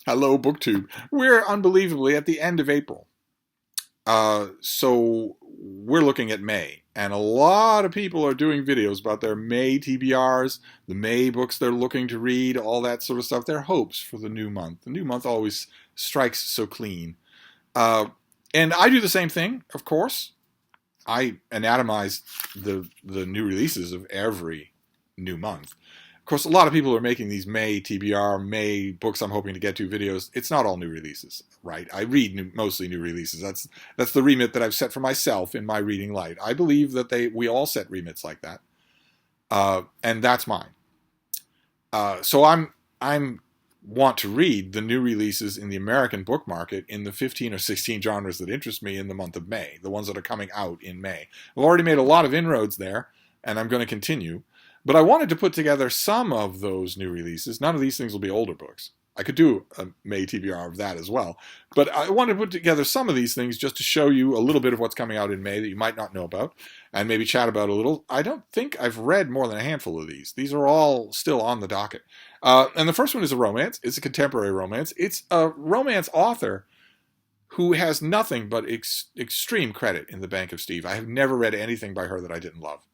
Hello, BookTube. We're unbelievably at the end of April. So we're looking at May. And a lot of people are doing videos about their May TBRs, the May books they're looking to read, all that sort of stuff, their hopes for the new month. The new month always strikes so clean. Uh, and I do the same thing, of course. I anatomize the new releases of every new month. Of course, a lot of people are making these May TBR, May books I'm hoping to get to videos. It's not all new releases, right? I read mostly new releases. That's the remit that I've set for myself in my reading light. I believe that we all set remits like that, and that's mine. So I'm want to read the new releases in the American book market in the 15 or 16 genres that interest me in the month of May, the ones that are coming out in May. I've already made a lot of inroads there, and I'm going to continue. But I wanted to put together some of those new releases. None of these things will be older books. I could do a May TBR of that as well. But I wanted to put together some of these things just to show you a little bit of what's coming out in May that you might not know about, and maybe chat about a little. I don't think I've read more than a handful of these. These are all still on the docket. And the first one is a romance. It's a contemporary romance. It's a romance author who has nothing but extreme credit in the bank of Steve. I have never read anything by her that I didn't love.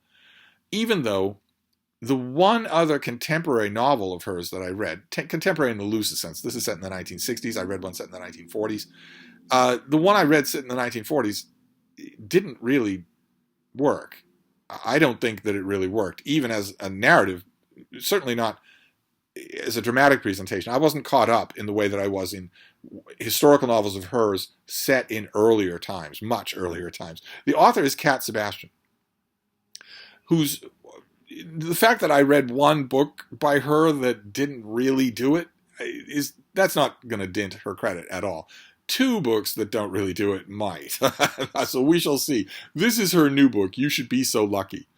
Even though the one other contemporary novel of hers that I read, contemporary in the loosest sense, this is set in the 1960s, I read one set in the 1940s. The one I read set in the 1940s didn't really work. I don't think that it really worked, even as a narrative, certainly not as a dramatic presentation. I wasn't caught up in the way that I was in historical novels of hers set in earlier times, much earlier times. The author is Cat Sebastian, who's the fact that I read one book by her that didn't really do it that's not going to dent her credit at all. Two books that don't really do it might. So we shall see. This is her new book, You Should Be So Lucky.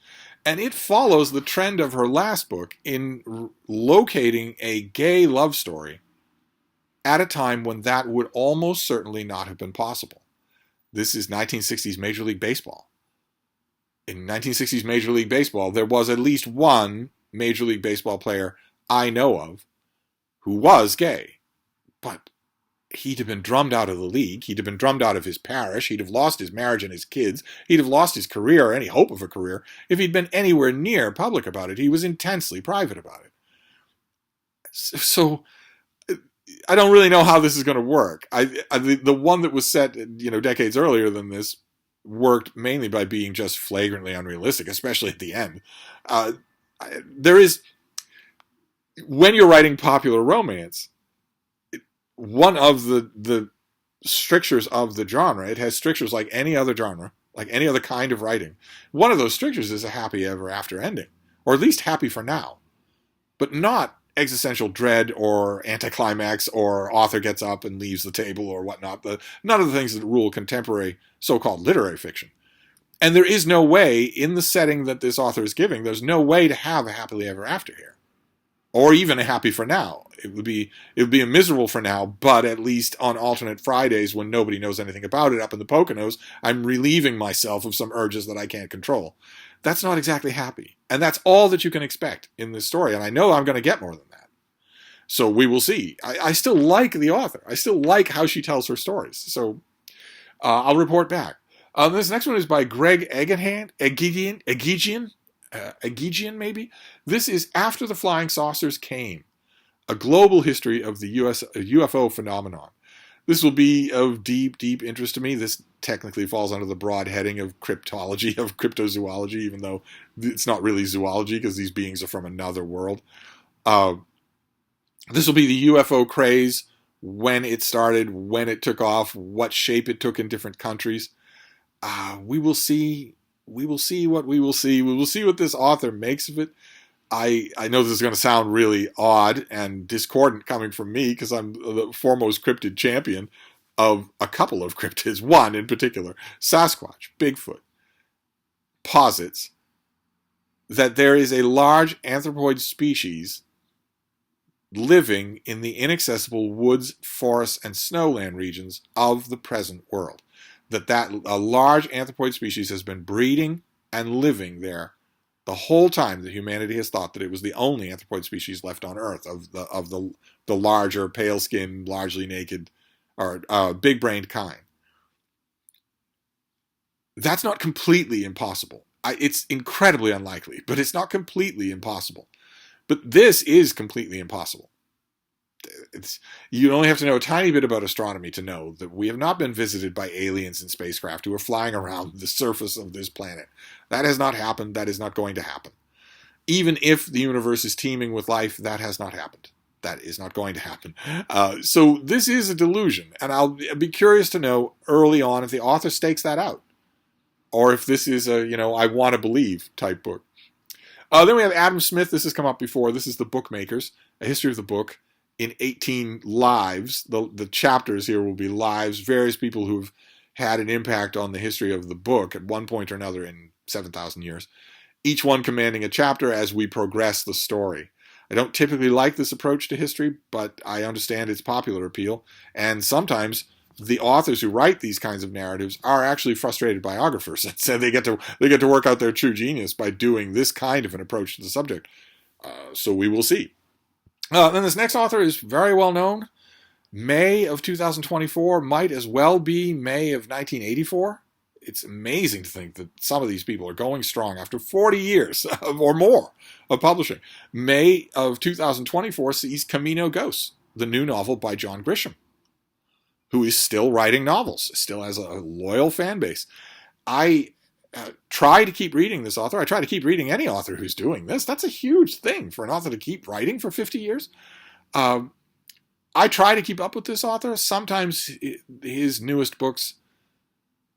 And it follows the trend of her last book in locating a gay love story at a time when that would almost certainly not have been possible. This is 1960s Major League Baseball. In 1960s Major League Baseball, there was at least one Major League Baseball player I know of who was gay. But he'd have been drummed out of the league. He'd have been drummed out of his parish. He'd have lost his marriage and his kids. He'd have lost his career or any hope of a career if he'd been anywhere near public about it. He was intensely private about it. So I don't really know how this is going to work. The one that was set, decades earlier than this worked mainly by being just flagrantly unrealistic, especially at the end. There is, when you're writing popular romance, one of the strictures of the genre, it has strictures like any other genre, like any other kind of writing. One of those strictures is a happy ever after ending, or at least happy for now, but not existential dread or anticlimax or author gets up and leaves the table or whatnot. None of the things that rule contemporary so-called literary fiction. And there is no way, in the setting that this author is giving, there's no way to have a happily ever after here. Or even a happy for now. It would be a miserable for now, but at least on alternate Fridays when nobody knows anything about it up in the Poconos, I'm relieving myself of some urges that I can't control. That's not exactly happy. And that's all that you can expect in this story. And I know I'm going to get more than that. So we will see. I still like the author. I still like how she tells her stories. So I'll report back. This next one is by Greg Egidian, maybe? This is After the Flying Saucers Came, a global history of the UFO phenomenon. This will be of deep, deep interest to me. This technically falls under the broad heading of cryptology, of cryptozoology, even though it's not really zoology because these beings are from another world. This will be the UFO craze, when it started, when it took off, what shape it took in different countries. We will see. We will see what we will see. We will see what this author makes of it. I know this is going to sound really odd and discordant coming from me because I'm the foremost cryptid champion of a couple of cryptids. One in particular, Sasquatch, Bigfoot, posits that there is a large anthropoid species living in the inaccessible woods, forests, and snowland regions of the present world. That a large anthropoid species has been breeding and living there The whole time that humanity has thought that it was the only anthropoid species left on Earth of the larger, pale-skinned, largely naked, or big-brained kind. That's not completely impossible. It's incredibly unlikely, but it's not completely impossible. But this is completely impossible. You only have to know a tiny bit about astronomy to know that we have not been visited by aliens in spacecraft who are flying around the surface of this planet. That has not happened. That is not going to happen. Even if the universe is teeming with life, that has not happened. That is not going to happen. So this is a delusion, and I'll be curious to know early on if the author stakes that out, or if this is a, I want to believe type book. Then we have Adam Smith. This has come up before. This is the Bookmakers, a history of the book in 18 lives. The chapters here will be lives, various people who've had an impact on the history of the book at one point or another in 7,000 years, each one commanding a chapter as we progress the story. I don't typically like this approach to history, but I understand its popular appeal, and sometimes the authors who write these kinds of narratives are actually frustrated biographers, and so they get to work out their true genius by doing this kind of an approach to the subject. So we will see. Then this next author is very well known. May of 2024 might as well be May of 1984. It's amazing to think that some of these people are going strong after 40 years or more of publishing. May of 2024 sees Camino Ghosts, the new novel by John Grisham, who is still writing novels, still has a loyal fan base. I try to keep reading this author. I try to keep reading any author who's doing this. That's a huge thing for an author to keep writing for 50 years. I try to keep up with this author. Sometimes his newest books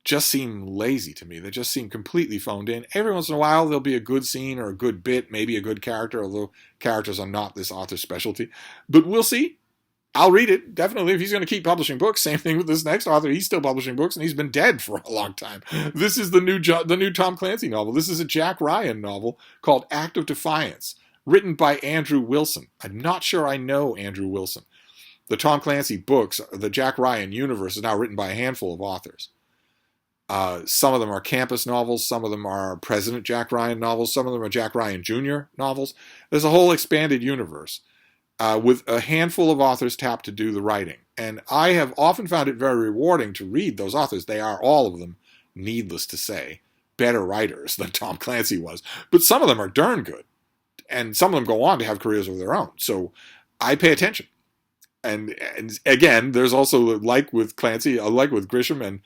just seem lazy to me. They just seem completely phoned in. Every once in a while, there'll be a good scene or a good bit, maybe a good character, although characters are not this author's specialty. But we'll see. I'll read it, definitely, if he's going to keep publishing books. Same thing with this next author. He's still publishing books, and he's been dead for a long time. This is the new Tom Clancy novel. This is a Jack Ryan novel called Act of Defiance, written by Andrew Wilson. I'm not sure I know Andrew Wilson. The Tom Clancy books, the Jack Ryan universe, is now written by a handful of authors. Some of them are campus novels. Some of them are President Jack Ryan novels. Some of them are Jack Ryan Jr. novels. There's a whole expanded universe with a handful of authors tapped to do the writing. And I have often found it very rewarding to read those authors. They are, all of them, needless to say, better writers than Tom Clancy was. But some of them are darn good. And some of them go on to have careers of their own. So I pay attention. And again, there's also, like with Clancy, like with Grisham and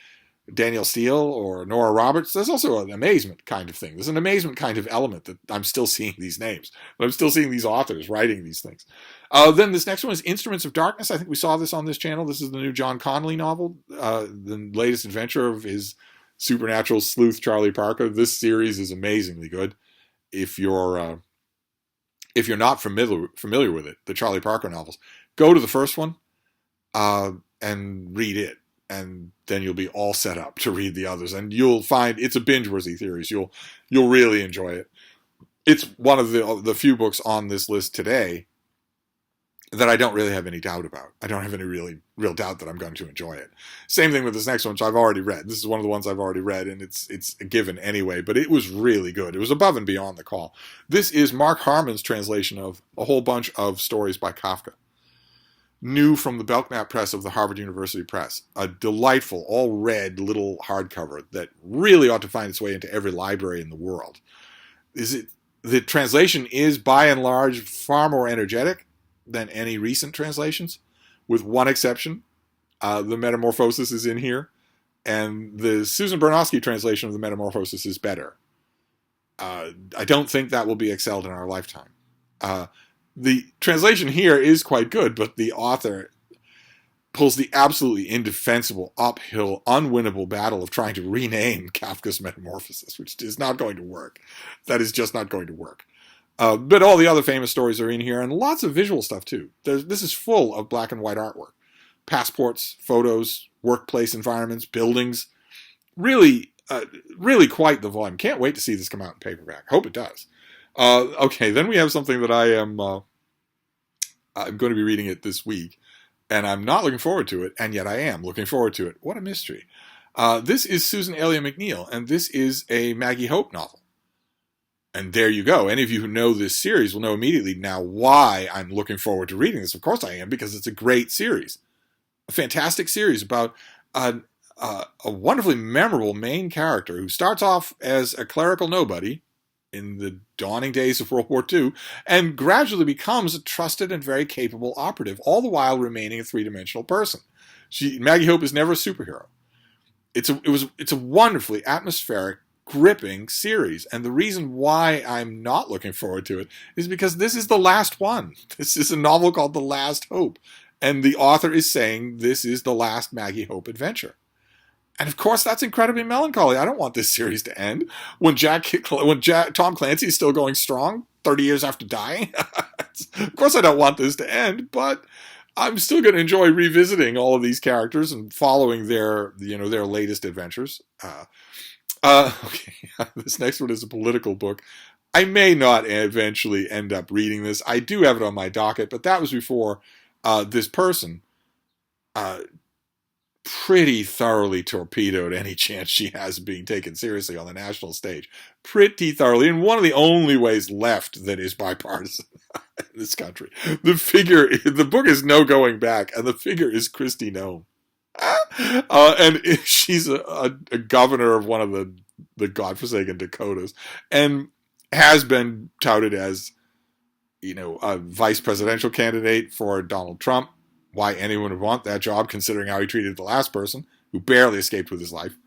Daniel Steele or Nora Roberts, there's also an amazement kind of thing. There's an amazement kind of element that I'm still seeing these names. I'm still seeing these authors writing these things. Then this next one is Instruments of Darkness. I think we saw this on this channel. This is the new John Connolly novel, the latest adventure of his supernatural sleuth Charlie Parker. This series is amazingly good. If you're not familiar with it, the Charlie Parker novels, go to the first one and read it. And then you'll be all set up to read the others, and you'll find it's a binge-worthy series. You'll really enjoy it. It's one of the few books on this list today that I don't really have any doubt about. I don't have any real doubt that I'm going to enjoy it. Same thing with this next one, which I've already read. This is one of the ones I've already read, and it's a given anyway. But it was really good. It was above and beyond the call. This is Mark Harmon's translation of a whole bunch of stories by Kafka. New from the Belknap Press of the Harvard University Press. A delightful, all red little hardcover that really ought to find its way into every library in the world. The translation is, by and large, far more energetic than any recent translations, with one exception. The Metamorphosis is in here, and the Susan Bernowski translation of the Metamorphosis is better. I don't think that will be excelled in our lifetime. The translation here is quite good, but the author pulls the absolutely indefensible, uphill, unwinnable battle of trying to rename Kafka's Metamorphosis, which is not going to work. That is just not going to work. But all the other famous stories are in here, and lots of visual stuff, too. This is full of black and white artwork. Passports, photos, workplace environments, buildings. Really, really quite the volume. Can't wait to see this come out in paperback. Hope it does. Okay, then we have something that I'm going to be reading it this week, and I'm not looking forward to it, and yet I am looking forward to it. What a mystery. This is Susan Elia McNeill, and this is a Maggie Hope novel. And there you go. Any of you who know this series will know immediately now why I'm looking forward to reading this. Of course I am, because it's a great series. A fantastic series about a wonderfully memorable main character who starts off as a clerical nobody in the dawning days of World War II and gradually becomes a trusted and very capable operative, all the while remaining a three-dimensional person. Maggie Hope is never a superhero. It's a wonderfully atmospheric, gripping series, and the reason why I'm not looking forward to it is because this is the last one. This is a novel called The Last Hope, and the author is saying this is the last Maggie Hope adventure. And of course, that's incredibly melancholy. I don't want this series to end when Tom Clancy is still going strong 30 years after dying. Of course, I don't want this to end, but I'm still going to enjoy revisiting all of these characters and following their latest adventures. Okay, this next one is a political book. I may not eventually end up reading this. I do have it on my docket, but that was before this person pretty thoroughly torpedoed any chance she has of being taken seriously on the national stage. Pretty thoroughly, in one of the only ways left that is bipartisan in this country. The book is No Going Back, and the figure is Kristi Noem. And she's a governor of one of the godforsaken Dakotas, and has been touted as, a vice presidential candidate for Donald Trump. Why anyone would want that job, considering how he treated the last person, who barely escaped with his life,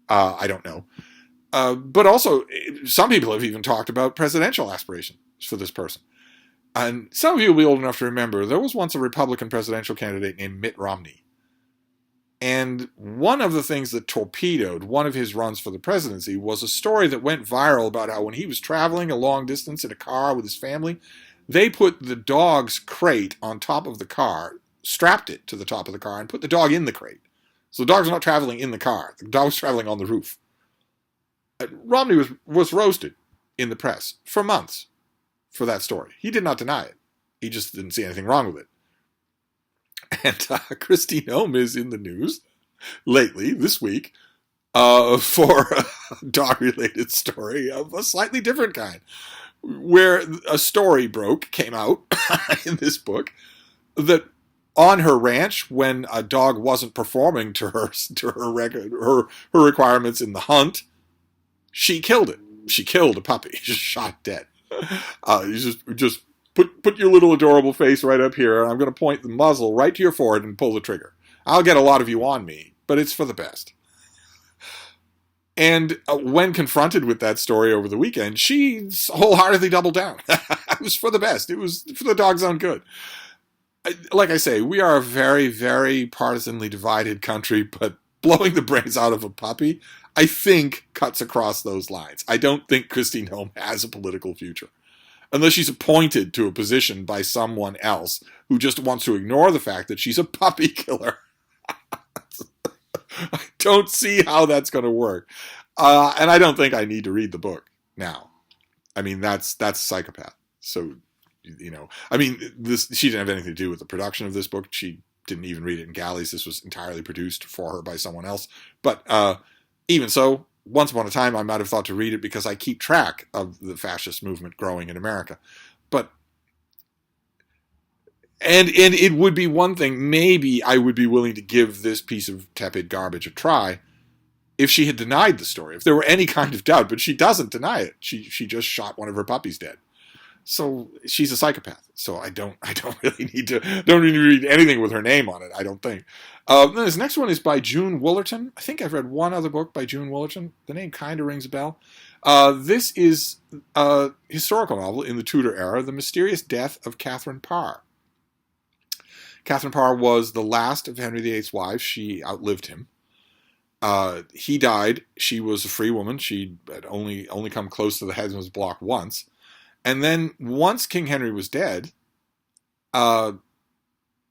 I don't know. But also, some people have even talked about presidential aspirations for this person. And some of you will be old enough to remember, there was once a Republican presidential candidate named Mitt Romney. And one of the things that torpedoed one of his runs for the presidency was a story that went viral about how when he was traveling a long distance in a car with his family, they put the dog's crate on top of the car, strapped it to the top of the car, and put the dog in the crate. So the dog's not traveling in the car. The dog's traveling on the roof. Romney was roasted in the press for months for that story. He did not deny it. He just didn't see anything wrong with it. And Kristi Noem is in the news lately, this week, for a dog-related story of a slightly different kind, where a story came out in this book that on her ranch, when a dog wasn't performing to her requirements in the hunt, she killed it. She killed a puppy. Just shot dead. You just put your little adorable face right up here, and I'm going to point the muzzle right to your forehead and pull the trigger. I'll get a lot of you on me, but it's for the best. And when confronted with that story over the weekend, she wholeheartedly doubled down. It was for the best. It was for the dog's own good. Like I say, we are a very, very partisanly divided country, but blowing the brains out of a puppy, I think, cuts across those lines. I don't think Kristi Noem has a political future. Unless she's appointed to a position by someone else who just wants to ignore the fact that she's a puppy killer. I don't see how that's going to work. And I don't think I need to read the book now. I mean, that's a psychopath. So, she didn't have anything to do with the production of this book. She didn't even read it in galleys. This was entirely produced for her by someone else. But even so, once upon a time, I might have thought to read it because I keep track of the fascist movement growing in America. But and it would be one thing, maybe I would be willing to give this piece of tepid garbage a try if she had denied the story, if there were any kind of doubt, but she doesn't deny it. She just shot one of her puppies dead. So she's a psychopath. So I don't really need to read anything with her name on it, I don't think. This next one is by June Woolerton. I think I've read one other book by June Woolerton. The name kind of rings a bell. This is a historical novel in the Tudor era, The Mysterious Death of Katherine Parr. Katherine Parr was the last of Henry VIII's wives. She outlived him. He died. She was a free woman. She had only come close to the headsman's block once. And then once King Henry was dead,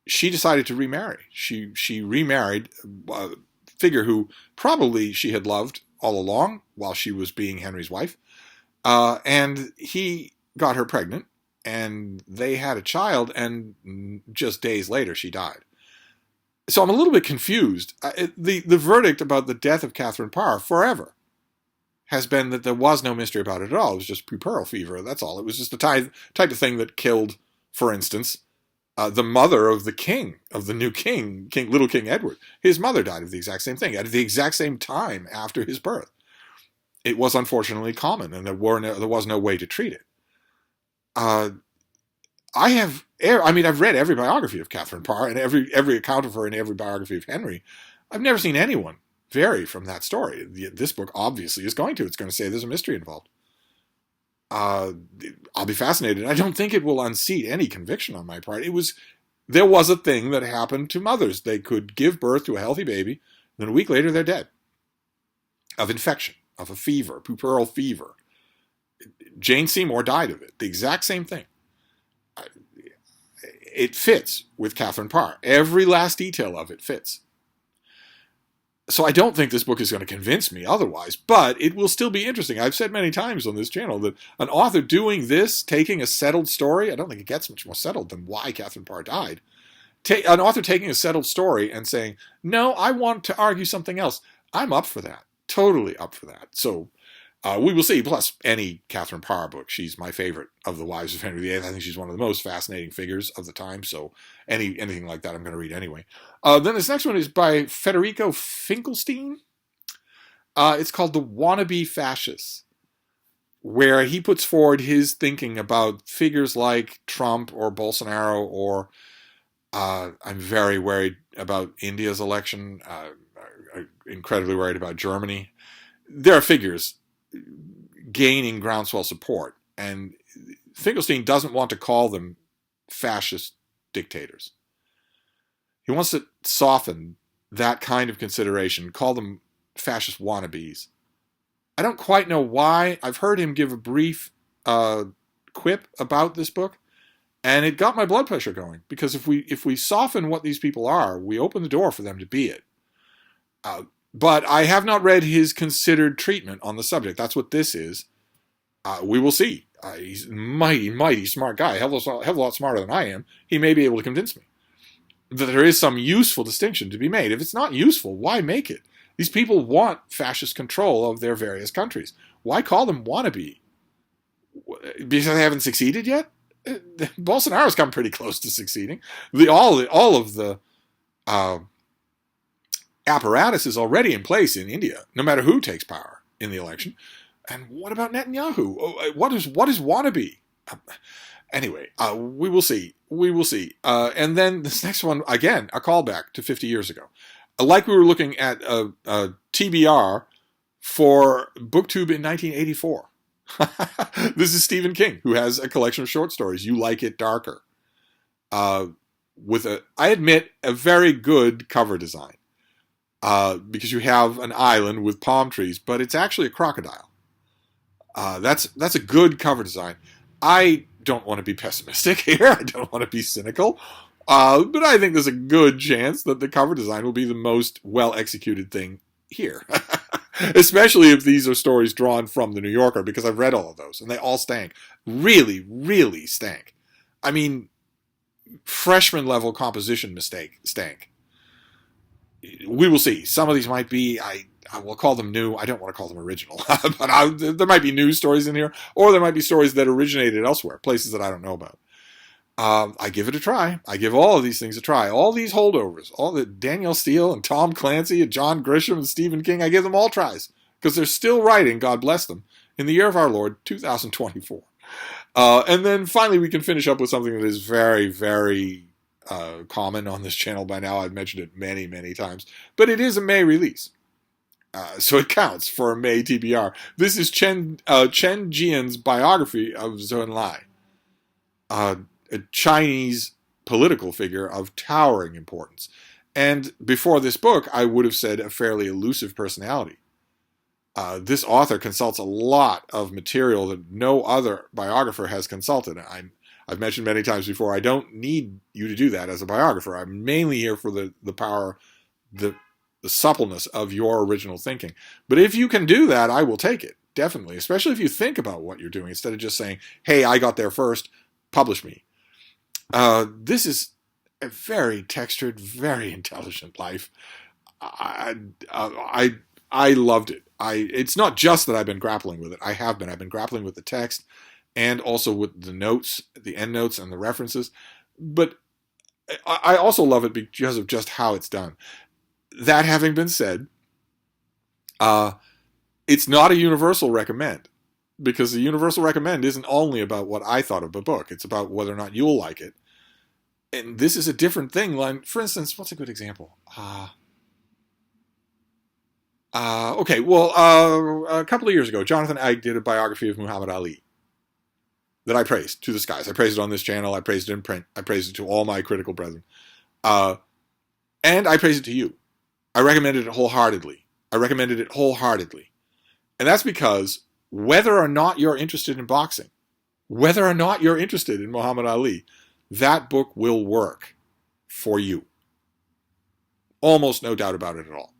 she decided to remarry. She remarried a figure who probably she had loved all along while she was being Henry's wife. And he got her pregnant, and they had a child, and just days later she died. So I'm a little bit confused. The verdict about the death of Katherine Parr, forever. has been that there was no mystery about it at all. It was just puerperal fever. That's all. It was just the type of thing that killed, for instance, the mother of the king, of the new king, little King Edward. His mother died of the exact same thing, at the exact same time after his birth. It was unfortunately common, and there was no way to treat it. I've read every biography of Katherine Parr and every account of her and every biography of Henry. I've never seen anyone vary from that story. This book obviously is going to. It's going to say there's a mystery involved. I'll be fascinated. I don't think it will unseat any conviction on my part. There was a thing that happened to mothers. They could give birth to a healthy baby, and then a week later they're dead. Of infection, of a fever, puerperal fever. Jane Seymour died of it. The exact same thing. It fits with Katherine Parr. Every last detail of it fits. So I don't think this book is going to convince me otherwise, but it will still be interesting. I've said many times on this channel that an author doing this, taking a settled story, I don't think it gets much more settled than why Katherine Parr died. An author taking a settled story and saying, no, I want to argue something else. I'm up for that. Totally up for that. So we will see. Plus, any Katherine Parr book, she's my favorite of the wives of Henry VIII. I think she's one of the most fascinating figures of the time. So anything like that I'm going to read anyway. Then this next one is by Federico Finkelstein. It's called The Wannabe Fascist, where he puts forward his thinking about figures like Trump or Bolsonaro, or I'm very worried about India's election, incredibly worried about Germany. There are figures gaining groundswell support, and Finkelstein doesn't want to call them fascist dictators. He wants to soften that kind of consideration, call them fascist wannabes. I don't quite know why. I've heard him give a brief quip about this book, and it got my blood pressure going, because if we soften what these people are, we open the door for them to be it. But I have not read his considered treatment on the subject. That's what this is. We will see. He's a mighty smart guy. A hell of a lot smarter than I am. He may be able to convince me that there is some useful distinction to be made. If it's not useful, why make it? These people want fascist control of their various countries. Why call them wannabe? Because they haven't succeeded yet? Bolsonaro's come pretty close to succeeding. All of the apparatus is already in place in India, no matter who takes power in the election. And what about Netanyahu? What is wannabe? Anyway, we will see. We will see. And then this next one, again, a callback to 50 years ago. Like we were looking at TBR for BookTube in 1984. This is Stephen King, who has a collection of short stories, You Like It Darker, with I admit, a very good cover design. Because you have an island with palm trees, but it's actually a crocodile. That's a good cover design. I don't want to be pessimistic here. I don't want to be cynical. But I think there's a good chance that the cover design will be the most well-executed thing here. Especially if these are stories drawn from The New Yorker, because I've read all of those, and they all stank. Really, really stank. I mean, freshman-level composition stank. We will see. Some of these might be, I will call them new. I don't want to call them original. But there might be new stories in here, or there might be stories that originated elsewhere, places that I don't know about. I give it a try. I give all of these things a try. All these holdovers, all the Danielle Steele and Tom Clancy and John Grisham and Stephen King, I give them all tries, because they're still writing, God bless them, in the year of our Lord, 2024. And then finally we can finish up with something that is very, very common on this channel by now. I've mentioned it many, many times. But it is a May release. So it counts for a May TBR. This is Chen Jian's biography of Zhou Enlai, a Chinese political figure of towering importance. And before this book, I would have said a fairly elusive personality. This author consults a lot of material that no other biographer has consulted. I've mentioned many times before, I don't need you to do that as a biographer. I'm mainly here for the power, the suppleness of your original thinking. But if you can do that, I will take it, definitely, especially if you think about what you're doing, instead of just saying, hey, I got there first, publish me. This is a very textured, very intelligent life. I loved it. It's not just that I've been grappling with it. I've been grappling with the text and also with the notes, the end notes and the references. But I also love it because of just how it's done. That having been said, it's not a universal recommend, because the universal recommend isn't only about what I thought of the book. It's about whether or not you'll like it. And this is a different thing. Like, for instance, what's a good example? Okay, well, a couple of years ago, Jonathan Eigg did a biography of Muhammad Ali that I praised to the skies. I praised it on this channel. I praised it in print. I praised it to all my critical brethren. And I praised it to you. I recommended it wholeheartedly. And that's because whether or not you're interested in boxing, whether or not you're interested in Muhammad Ali, that book will work for you. Almost no doubt about it at all.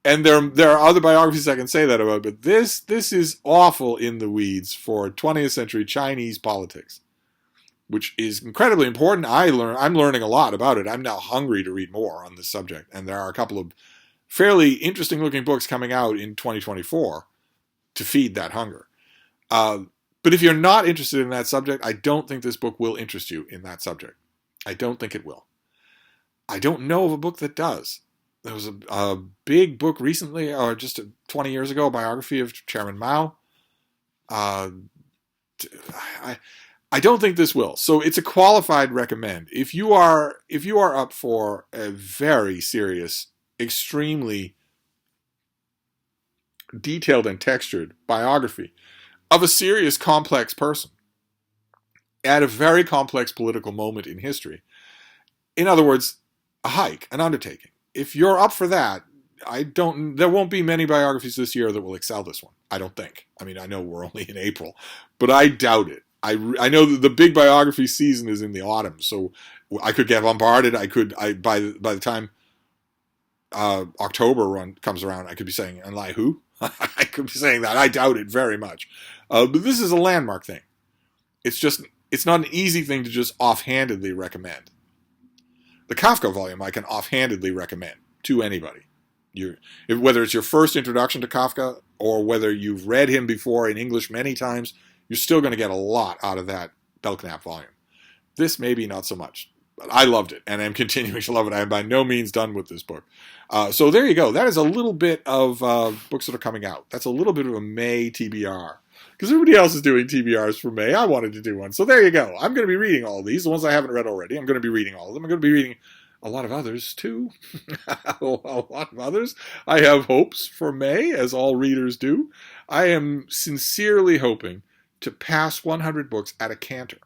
And there are other biographies I can say that about, but this is awful in the weeds for 20th century Chinese politics, which is incredibly important. I'm learning a lot about it. I'm now hungry to read more on this subject, and there are a couple of fairly interesting looking books coming out in 2024 to feed that hunger. But if you're not interested in that subject, I don't think this book will interest you in that subject. I don't think it will. I don't know of a book that does. There was a big book recently, or just 20 years ago, a biography of Chairman Mao. I don't think this will. So it's a qualified recommend. If you are up for a very serious, extremely detailed and textured biography of a serious, complex person at a very complex political moment in history, in other words, a hike, an undertaking. If you're up for that, there won't be many biographies this year that will excel this one. I don't think. I mean, I know we're only in April, but I doubt it. I know that the big biography season is in the autumn, so I could get bombarded. By the time October comes around, I could be saying, and like who? I could be saying that. I doubt it very much. But this is a landmark thing. It's not an easy thing to just offhandedly recommend. The Kafka volume I can offhandedly recommend to anybody. Whether it's your first introduction to Kafka or whether you've read him before in English many times, you're still going to get a lot out of that Belknap volume. This maybe not so much, but I loved it, and I'm continuing to love it. I am by no means done with this book. So there you go. That is a little bit of books that are coming out. That's a little bit of a May TBR. Because everybody else is doing TBRs for May. I wanted to do one. So there you go. I'm going to be reading all of these. The ones I haven't read already. I'm going to be reading all of them. I'm going to be reading a lot of others, too. A lot of others. I have hopes for May, as all readers do. I am sincerely hoping to pass 100 books at a canter.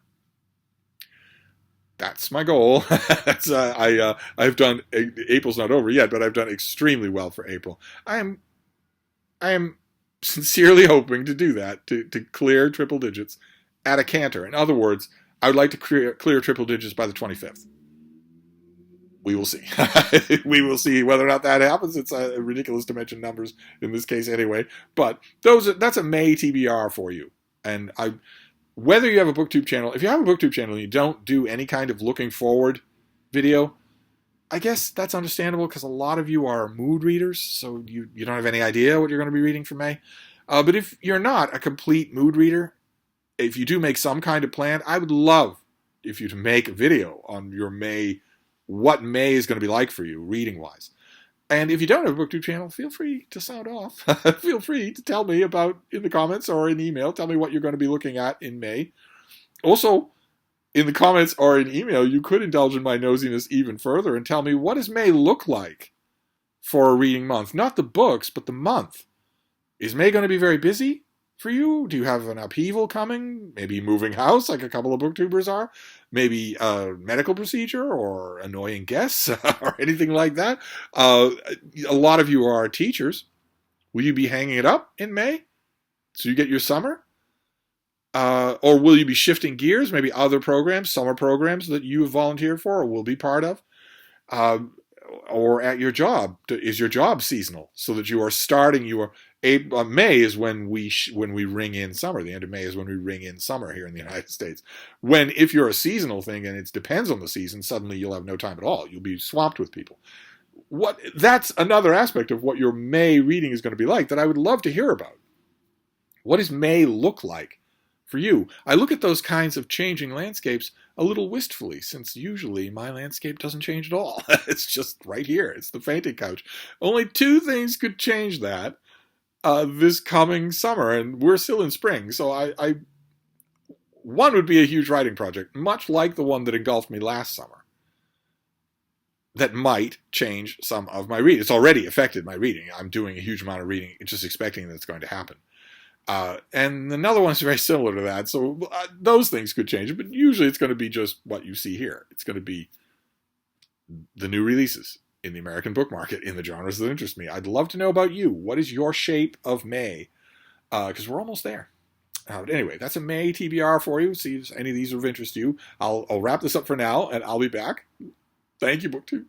That's my goal. I've done, April's not over yet, but I've done extremely well for April. I am sincerely hoping to do that, to clear triple digits at a canter. In other words, I would like to clear triple digits by the 25th. We will see. We will see whether or not that happens. It's ridiculous to mention numbers in this case anyway. But that's a May TBR for you. And whether you have a BookTube channel, if you have a BookTube channel and you don't do any kind of looking forward video, I guess that's understandable because a lot of you are mood readers, so you don't have any idea what you're going to be reading for May. But if you're not a complete mood reader, if you do make some kind of plan, I would love if you to make a video on your May, what May is going to be like for you, reading-wise. And if you don't have a BookTube channel, feel free to sound off. Feel free to tell me about, in the comments or in email, tell me what you're going to be looking at in May. Also, in the comments or in email, you could indulge in my nosiness even further and tell me, what does May look like for a reading month? Not the books, but the month. Is May going to be very busy for you? Do you have an upheaval coming? Maybe moving house, like a couple of booktubers are? Maybe a medical procedure or annoying guests or anything like that? A lot of you are teachers. Will you be hanging it up in May so you get your summer? Or will you be shifting gears, maybe other programs, summer programs that you have volunteered for or will be part of? Or at your job, is your job seasonal so that you are starting May is when we ring in summer. The end of May is when we ring in summer here in the United States. If you're a seasonal thing and it depends on the season, suddenly you'll have no time at all. You'll be swamped with people. That's another aspect of what your May reading is going to be like that I would love to hear about. What does May look like for you? I look at those kinds of changing landscapes a little wistfully, since usually my landscape doesn't change at all. It's just right here. It's the fainting couch. Only two things could change that this coming summer, and we're still in spring. So one would be a huge writing project, much like the one that engulfed me last summer, that might change some of my reading. It's already affected my reading. I'm doing a huge amount of reading, just expecting that it's going to happen. And another one's very similar to that. So those things could change, but usually it's going to be just what you see here. It's going to be the new releases in the American book market in the genres that interest me. I'd love to know about you. What is your shape of May? Because we're almost there. But anyway, that's a May TBR for you. See if any of these are of interest to you. I'll wrap this up for now, and I'll be back. Thank you, BookTube.